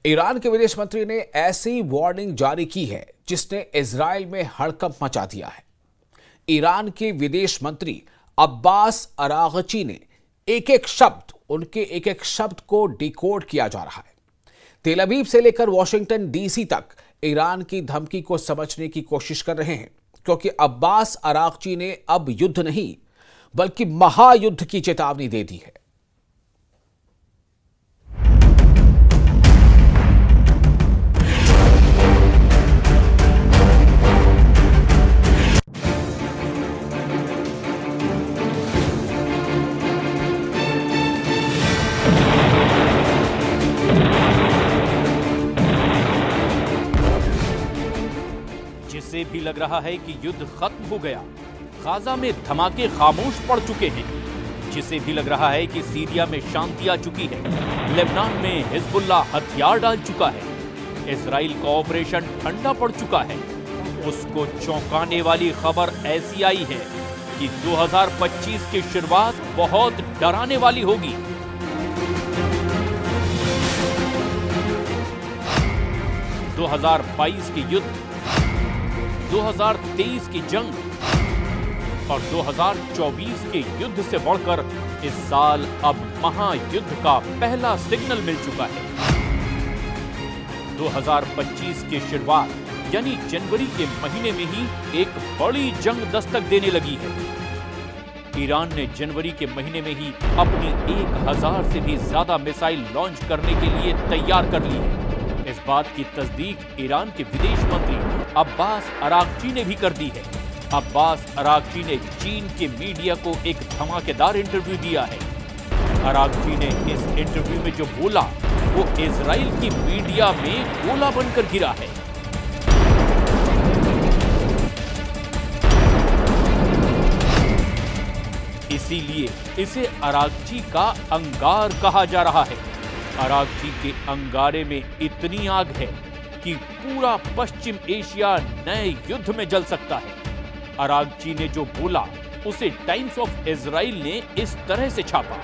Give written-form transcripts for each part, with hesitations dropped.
Iran के विदेश मंत्री ने ऐसी वार्निंग जारी की है जिसने इजराइल में हड़कंप मचा दिया है। ईरान के विदेश मंत्री अब्बास अरागची ने उनके एक एक शब्द को डिकोड किया जा रहा है। तेल अवीव से लेकर वॉशिंगटन डीसी तक ईरान की धमकी को समझने की कोशिश कर रहे हैं, क्योंकि अब्बास अरागची ने अब युद्ध नहीं बल्कि महायुद्ध की चेतावनी दे दी है। जिससे भी लग रहा है कि युद्ध खत्म हो गया, गाजा में धमाके खामोश पड़ चुके हैं। जिसे भी लग रहा है कि सीरिया में शांति आ चुकी है, लेबनान में हिजबुल्लाह हथियार डाल चुका है, इजराइल का ऑपरेशन ठंडा पड़ चुका है, उसको चौंकाने वाली खबर ऐसी आई है कि 2025 की शुरुआत बहुत डराने वाली होगी। 2022 के युद्ध, 2023 की जंग और 2024 के युद्ध से बढ़कर इस साल अब महायुद्ध का पहला सिग्नल मिल चुका है। 2025 की शुरुआत यानी जनवरी के महीने में ही एक बड़ी जंग दस्तक देने लगी है। ईरान ने जनवरी के महीने में ही अपनी 1000 से भी ज्यादा मिसाइल लॉन्च करने के लिए तैयार कर ली है। इस बात की तस्दीक ईरान के विदेश मंत्री अब्बास अरागची ने भी कर दी है। अब्बास अरागची ने चीन के मीडिया को एक धमाकेदार इंटरव्यू दिया है। अरागची ने इस इंटरव्यू में जो बोला वो इजराइल की मीडिया में गोला बनकर गिरा है। इसीलिए इसे अरागची का अंगार कहा जा रहा है। अरागची के अंगारे में इतनी आग है कि पूरा पश्चिम एशिया नए युद्ध में जल सकता है। अरागची ने जो बोला उसे टाइम्स ऑफ इजराइल ने इस तरह से छापा।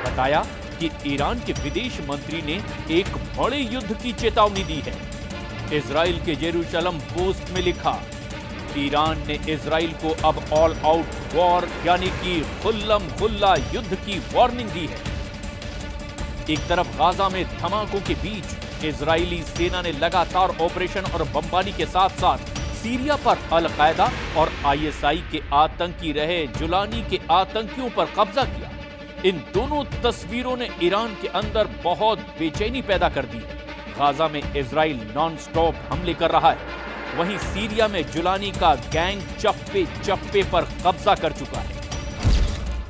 बताया कि ईरान के विदेश मंत्री ने एक बड़े युद्ध की चेतावनी दी है। इजराइल के जेरूशलम पोस्ट में लिखा, ईरान ने इजराइल को अब ऑल आउट वॉर यानी कि खुल्लम खुल्ला युद्ध की वार्निंग दी है। एक तरफ गाजा में धमाकों के बीच इजरायली सेना ने लगातार ऑपरेशन और बमबारी के साथ साथ सीरिया पर अल-कायदा और आईएसआई के आतंकी रहे जुलानी के आतंकियों पर कब्जा किया। इन दोनों तस्वीरों ने ईरान के अंदर बहुत बेचैनी पैदा कर दी है। गाजा में इजराइल नॉन स्टॉप हमले कर रहा है, वहीं सीरिया में जुलानी का गैंग चप्पे चप्पे पर कब्जा कर चुका है।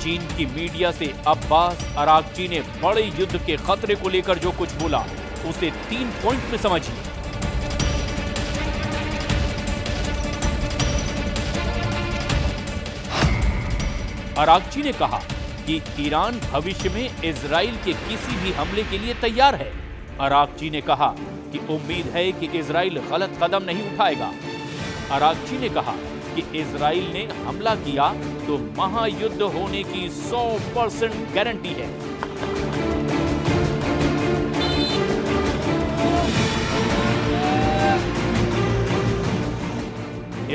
चीन की मीडिया से अब्बास अरागची ने बड़े युद्ध के खतरे को लेकर जो कुछ बोला उसे 3 पॉइंट में समझिए। अरागची ने कहा कि ईरान भविष्य में इजराइल के किसी भी हमले के लिए तैयार है। अरागची ने कहा कि उम्मीद है कि इजराइल गलत कदम नहीं उठाएगा। अरागची ने कहा कि इजराइल ने हमला किया तो महायुद्ध होने की 100% गारंटी है।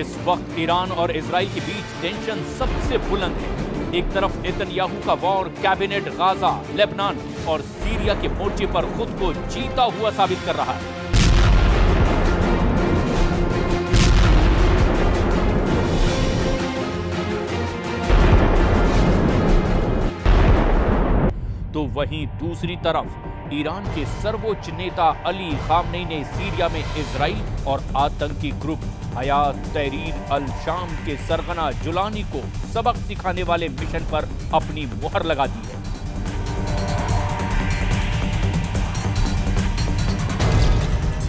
इस वक्त ईरान और इजराइल के बीच टेंशन सबसे बुलंद है। एक तरफ नेतन्याहू का वॉर कैबिनेट गाजा, लेबनान और सीरिया के मोर्चे पर खुद को जीता हुआ साबित कर रहा है। तो वहीं दूसरी तरफ ईरान के सर्वोच्च नेता अली खामनेई ने सीरिया में इजराइल और आतंकी ग्रुप हयात तहरीर अल शाम के सरगना जुलानी को सबक सिखाने वाले मिशन पर अपनी मुहर लगा दी है।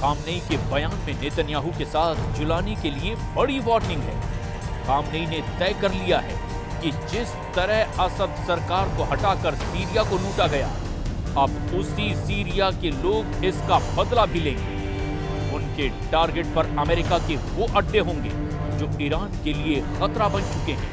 खामनेई के बयान में नेतन्याहू के साथ जुलानी के लिए बड़ी वार्निंग है। खामनेई ने तय कर लिया है कि जिस तरह असद सरकार को हटाकर सीरिया को लूटा गया, अब उसी सीरिया के लोग इसका बदला भी लेंगे। उनके टारगेट पर अमेरिका के वो अड्डे होंगे जो ईरान के लिए खतरा बन चुके हैं।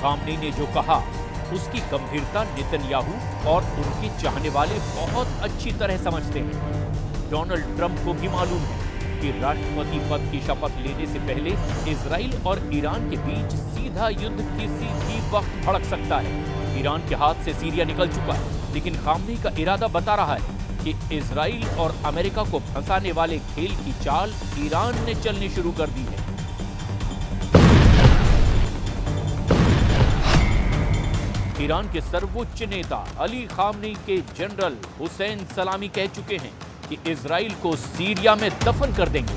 खामनेई ने जो कहा उसकी गंभीरता नेतन्याहू और उनके चाहने वाले बहुत अच्छी तरह समझते हैं। डोनाल्ड ट्रंप को भी मालूम है कि राष्ट्रपति पद की शपथ लेने से पहले इजराइल और ईरान के बीच सीधा युद्ध किसी भी वक्त भड़क सकता है। ईरान के हाथ से सीरिया निकल चुका है, लेकिन खामनेई का इरादा बता रहा है कि इजराइल और अमेरिका को फंसाने वाले खेल की चाल ईरान ने चलनी शुरू कर दी है। ईरान के सर्वोच्च नेता अली खामनेई के जनरल हुसैन सलामी कह चुके हैं कि इजराइल को सीरिया में दफन कर देंगे।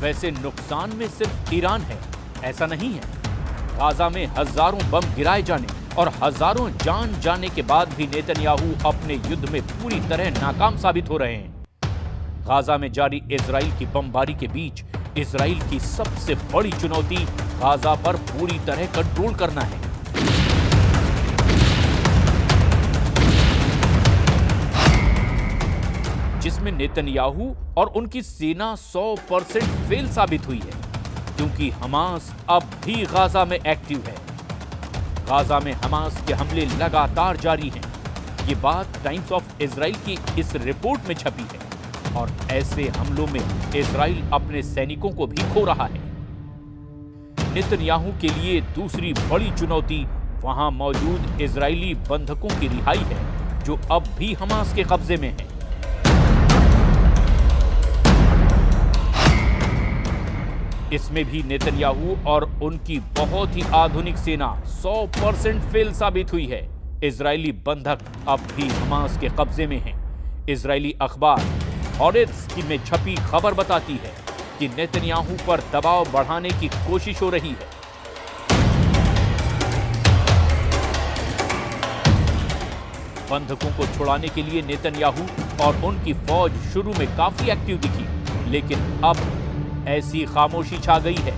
वैसे नुकसान में सिर्फ ईरान है, ऐसा नहीं है। गाजा में हजारों बम गिराए जाने और हजारों जान जाने के बाद भी नेतन्याहू अपने युद्ध में पूरी तरह नाकाम साबित हो रहे हैं। गाजा में जारी इजराइल की बमबारी के बीच इजराइल की सबसे बड़ी चुनौती गाजा पर पूरी तरह कंट्रोल करना है। जिसमें नेतन्याहू और उनकी सेना 100% फेल साबित हुई है, क्योंकि हमास अब भी गाजा में एक्टिव है। गाजा में हमास के हमले लगातार जारी हैं। ये बात टाइम्स ऑफ इजराइल की इस रिपोर्ट में छपी है और ऐसे हमलों में इजराइल अपने सैनिकों को भी खो रहा है। नेतन्याहू के लिए दूसरी बड़ी चुनौती वहां मौजूद इजरायली बंधकों की रिहाई है, जो अब भी हमास के कब्जे में है। इसमें भी नेतन्याहू और उनकी बहुत ही आधुनिक सेना 100% फेल साबित हुई है। इजरायली बंधक अब भी हमास के कब्जे में हैं। इजरायली अखबार हॉरेट्स में छपी खबर बताती है कि नेतन्याहू पर दबाव बढ़ाने की कोशिश हो रही है। बंधकों को छुड़ाने के लिए नेतन्याहू और उनकी फौज शुरू में काफी एक्टिव दिखी, लेकिन अब ऐसी खामोशी छा गई है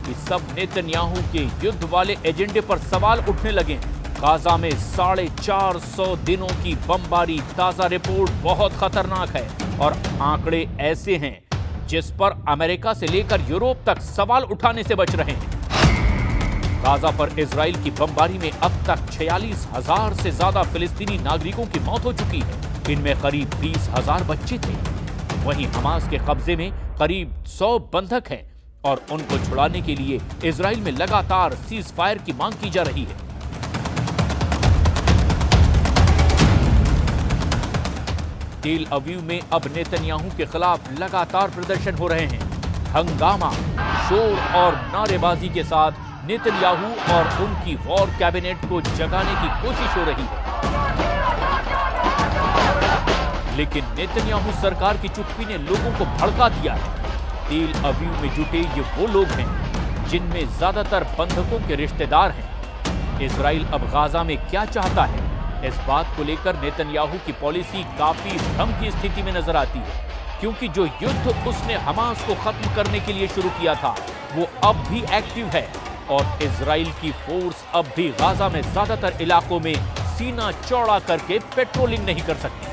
कि सब नेतन्याहू के युद्ध वाले एजेंडे पर सवाल उठने लगे। गाजा में 450 दिनों की बमबारी ताजा रिपोर्ट बहुत खतरनाक है और आंकड़े ऐसे हैं जिस पर अमेरिका से लेकर यूरोप तक सवाल उठाने से बच रहे हैं। गाजा पर इजराइल की बमबारी में अब तक 46,000 से ज्यादा फिलिस्तीनी नागरिकों की मौत हो चुकी है। इनमें करीब 20,000 बच्चे थे। वहीं हमास के कब्जे में करीब 100 बंधक हैं और उनको छुड़ाने के लिए इजराइल में लगातार सीज फायर की मांग की जा रही है। तेल अवीव में अब नेतन्याहू के खिलाफ लगातार प्रदर्शन हो रहे हैं। हंगामा, शोर और नारेबाजी के साथ नेतन्याहू और उनकी वॉर कैबिनेट को जगाने की कोशिश हो रही है। लेकिन नेतन्याहू सरकार की चुप्पी ने लोगों को भड़का दिया है। तेल अवीव में जुटे ये वो लोग हैं जिनमें ज्यादातर बंधकों के रिश्तेदार हैं। इजराइल अब गाजा में क्या चाहता है, इस बात को लेकर नेतन्याहू की पॉलिसी काफी भ्रम की स्थिति में नजर आती है, क्योंकि जो युद्ध उसने हमास को खत्म करने के लिए शुरू किया था वो अब भी एक्टिव है और इजराइल की फोर्स अब भी गाजा में ज्यादातर इलाकों में सीना चौड़ा करके पेट्रोलिंग नहीं कर सकती।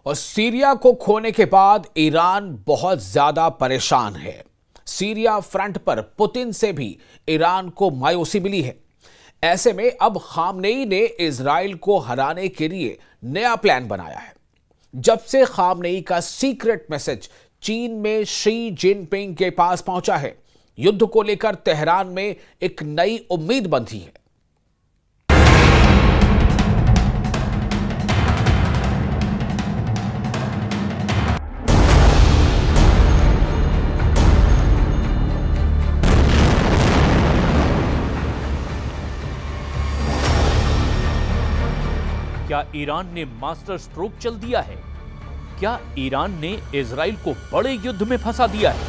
और सीरिया को खोने के बाद ईरान बहुत ज्यादा परेशान है। सीरिया फ्रंट पर पुतिन से भी ईरान को मायूसी मिली है। ऐसे में अब खामनेई ने इजराइल को हराने के लिए नया प्लान बनाया है। जब से खामनेई का सीक्रेट मैसेज चीन में शी जिनपिंग के पास पहुंचा है, युद्ध को लेकर तेहरान में एक नई उम्मीद बंधी है। क्या ईरान ने मास्टर स्ट्रोक चल दिया है? क्या ईरान ने इजराइल को बड़े युद्ध में फंसा दिया है?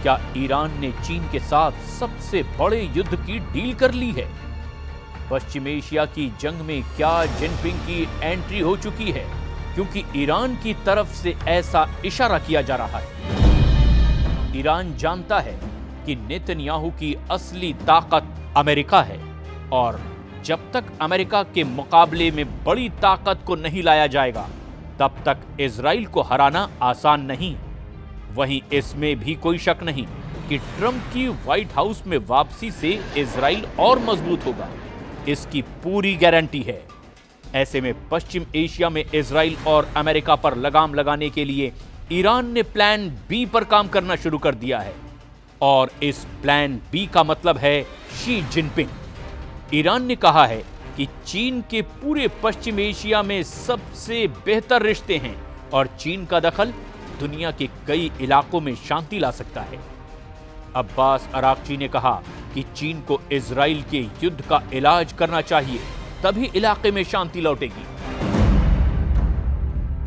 क्या ईरान ने चीन के साथ सबसे बड़े युद्ध की डील कर ली है? पश्चिम एशिया की जंग में क्या जिनपिंग की एंट्री हो चुकी है? क्योंकि ईरान की तरफ से ऐसा इशारा किया जा रहा है। ईरान जानता है कि नेतन्याहू की असली ताकत अमेरिका है और जब तक अमेरिका के मुकाबले में बड़ी ताकत को नहीं लाया जाएगा, तब तक इजराइल को हराना आसान नहीं। वहीं इसमें भी कोई शक नहीं कि ट्रंप की व्हाइट हाउस में वापसी से इजराइल और मजबूत होगा, इसकी पूरी गारंटी है। ऐसे में पश्चिम एशिया में इजराइल और अमेरिका पर लगाम लगाने के लिए ईरान ने प्लान बी पर काम करना शुरू कर दिया है और इस प्लान बी का मतलब है शी जिनपिंग। ईरान ने कहा है कि चीन के पूरे पश्चिम एशिया में सबसे बेहतर रिश्ते हैं और चीन का दखल दुनिया के कई इलाकों में शांति ला सकता है। अब्बास अरागची ने कहा कि चीन को इजराइल के युद्ध का इलाज करना चाहिए, तभी इलाके में शांति लौटेगी।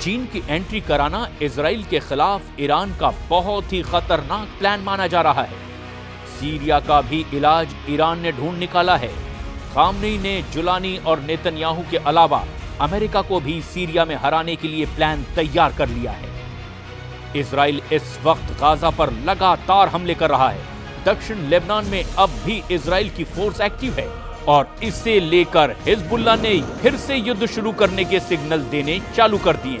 चीन की एंट्री कराना इजराइल के खिलाफ ईरान का बहुत ही खतरनाक प्लान माना जा रहा है। सीरिया का भी इलाज ईरान ने ढूंढ निकाला है। खामनेई ने जुलानी और नेतन्याहू के अलावा अमेरिका को भी सीरिया में हराने के लिए प्लान तैयार कर लिया है। इजराइल इस वक्त गाजा पर लगातार हमले कर रहा है। दक्षिण लेबनान में अब भी इजराइल की फोर्स एक्टिव है और इसे लेकर हिजबुल्लाह ने फिर से युद्ध शुरू करने के सिग्नल देने चालू कर दिए।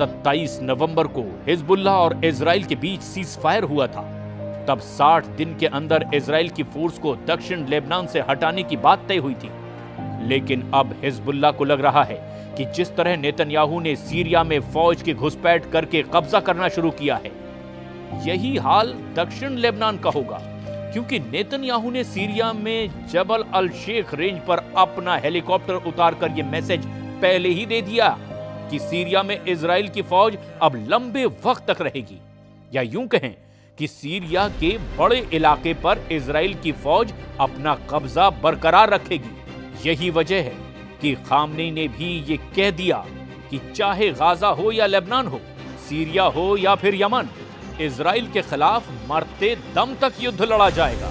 27 नवंबर को हिजबुल्लाह और इजराइल के बीच सीज फायर हुआ था। तब 60 दिन के अंदर इजराइल की फोर्स को दक्षिण लेबनान से हटाने की बात तय हुई थी। लेकिन अब हिजबुल्लाह को लग रहा है कि जिस तरह नेतन्याहू ने सीरिया में फौज की घुसपैठ करके कब्जा करना शुरू किया है, यही हाल दक्षिण लेबनान का होगा, क्योंकि नेतन्याहू ने सीरिया में जबल अल शेख रेंज पर अपना हेलीकॉप्टर उतारकर यह मैसेज पहले ही दे दिया कि सीरिया में इजराइल की फौज अब लंबे वक्त तक रहेगी, या यूं कहें कि सीरिया के बड़े इलाके पर इजराइल की फौज अपना कब्जा बरकरार रखेगी। यही वजह है कि खामनेई ने भी ये कह दिया कि चाहे गाजा हो या लेबनान हो, सीरिया हो या फिर यमन, इजराइल के खिलाफ मरते दम तक युद्ध लड़ा जाएगा।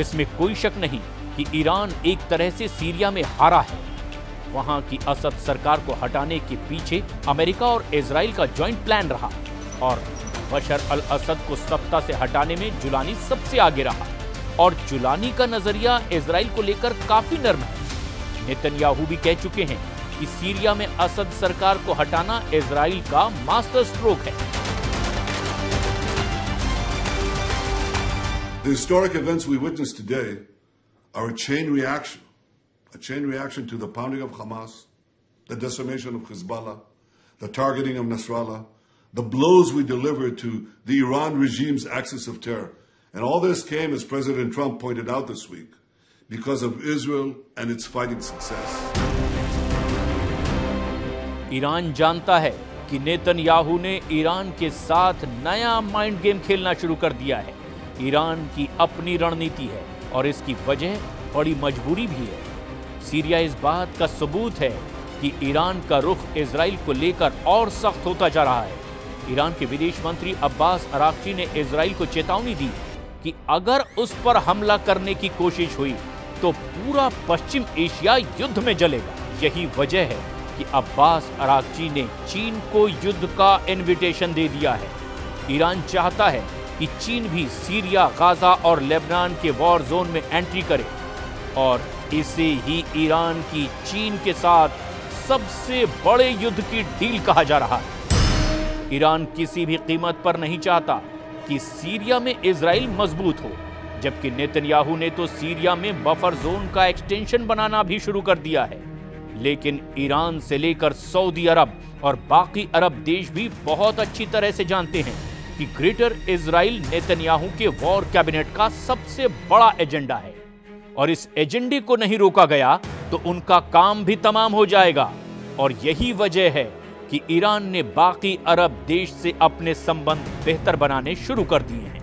इसमें कोई शक नहीं कि ईरान एक तरह से सीरिया में हारा है। वहां की असद सरकार को हटाने के पीछे अमेरिका और इजराइल का जॉइंट प्लान रहा और बशर अल असद को सत्ता से हटाने में जुलानी सबसे आगे रहा और जुलानी का नजरिया इजराइल को लेकर काफी नर्म है। नेतन्याहू भी कह चुके हैं कि सीरिया में असद सरकार को हटाना इजराइल का मास्टर स्ट्रोक है। The historic events we witnessed today are a chain reaction to the pounding of Hamas, the decimation of Hezbollah, the targeting of Nasrallah, the blows we delivered to the Iran regime's axis of terror. And all this came, as President Trump pointed out this week, because of Israel and its fighting success. Iran जानता है कि Netanyahu ने Iran के साथ नया mind game खेलना शुरू कर दिया है। ईरान की अपनी रणनीति है और इसकी वजह बड़ी मजबूरी भी है। सीरिया इस बात का सबूत है कि ईरान का रुख इजराइल को लेकर और सख्त होता जा रहा है। ईरान के विदेश मंत्री अब्बास अरागची ने इजराइल को चेतावनी दी कि अगर उस पर हमला करने की कोशिश हुई तो पूरा पश्चिम एशिया युद्ध में जलेगा। यही वजह है कि अब्बास अरागची ने चीन को युद्ध का इन्विटेशन दे दिया है। ईरान चाहता है कि चीन भी सीरिया, गाजा और लेबनान के वॉर जोन में एंट्री करे और इसे ही ईरान की चीन के साथ सबसे बड़े युद्ध की डील कहा जा रहा है। ईरान किसी भी कीमत पर नहीं चाहता कि सीरिया में इजराइल मजबूत हो, जबकि नेतन्याहू ने तो सीरिया में बफर जोन का एक्सटेंशन बनाना भी शुरू कर दिया है। लेकिन ईरान से लेकर सऊदी अरब और बाकी अरब देश भी बहुत अच्छी तरह से जानते हैं कि ग्रेटर इजराइल नेतन्याहू के वॉर कैबिनेट का सबसे बड़ा एजेंडा है और इस एजेंडे को नहीं रोका गया तो उनका काम भी तमाम हो जाएगा। और यही वजह है कि ईरान ने बाकी अरब देश से अपने संबंध बेहतर बनाने शुरू कर दिए हैं।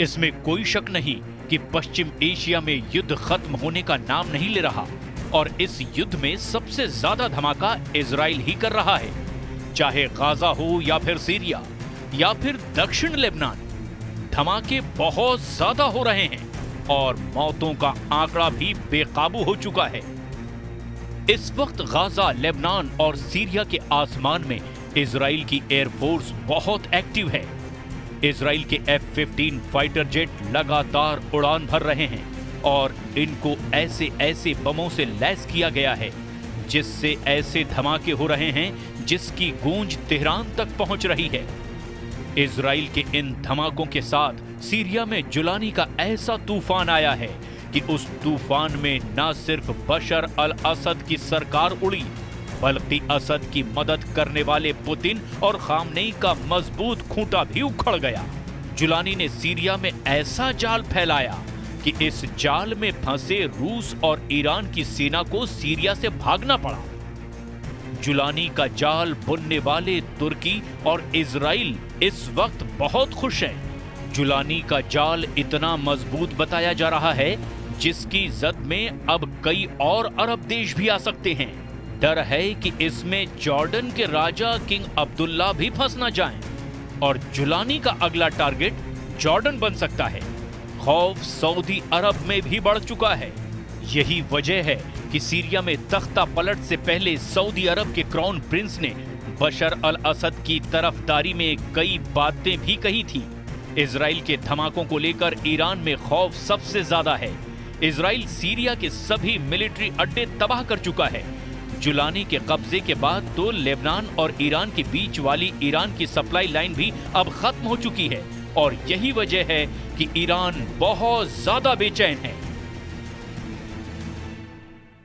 इसमें कोई शक नहीं कि पश्चिम एशिया में युद्ध खत्म होने का नाम नहीं ले रहा और इस युद्ध में सबसे ज्यादा धमाका इजराइल ही कर रहा है, चाहे गाजा हो या फिर सीरिया या फिर दक्षिण लेबनान। धमाके बहुत ज्यादा हो रहे हैं और मौतों का आंकड़ा भी बेकाबू हो चुका है। इस वक्त गाजा, लेबनान और सीरिया के आसमान में इजराइल की एयरफोर्स बहुत एक्टिव है। इजराइल के F-15 फाइटर जेट लगातार उड़ान भर रहे हैं और इनको ऐसे ऐसे बमों से लैस किया गया है जिससे ऐसे धमाके हो रहे हैं जिसकी गूंज तेहरान तक पहुंच रही है। इजराइल के इन धमाकों के साथ सीरिया में जुलानी का ऐसा तूफान आया है कि उस तूफान में न सिर्फ बशर अल असद की सरकार उड़ी बल्कि असद की मदद करने वाले पुतिन और खामनेई का मजबूत खूंटा भी उखड़ गया। जुलानी ने सीरिया में ऐसा जाल फैलाया कि इस जाल में फंसे रूस और ईरान की सेना को सीरिया से भागना पड़ा। जुलानी का जाल बुनने वाले तुर्की और इजराइल इस वक्त बहुत खुश हैं। जुलानी का जाल इतना मजबूत बताया जा रहा है जिसकी जद में अब कई और अरब देश भी आ सकते हैं। डर है कि इसमें जॉर्डन के राजा किंग अब्दुल्ला भी फंस न जाएं और जुलानी का अगला टारगेट जॉर्डन बन सकता है। खौफ सऊदी अरब में भी बढ़ चुका है। यही वजह है कि सीरिया में तख्ता पलट से पहले सऊदी अरब के क्राउन प्रिंस ने बशर अल असद की तरफदारी में कई बातें भी कही थी। इजराइल के धमाकों को लेकर ईरान में खौफ सबसे ज्यादा है। इजराइल सीरिया के सभी मिलिट्री अड्डे तबाह कर चुका है। जुलानी के कब्जे के बाद तो लेबनान और ईरान के बीच वाली ईरान की सप्लाई लाइन भी अब खत्म हो चुकी है और यही वजह है कि ईरान बहुत ज्यादा बेचैन है।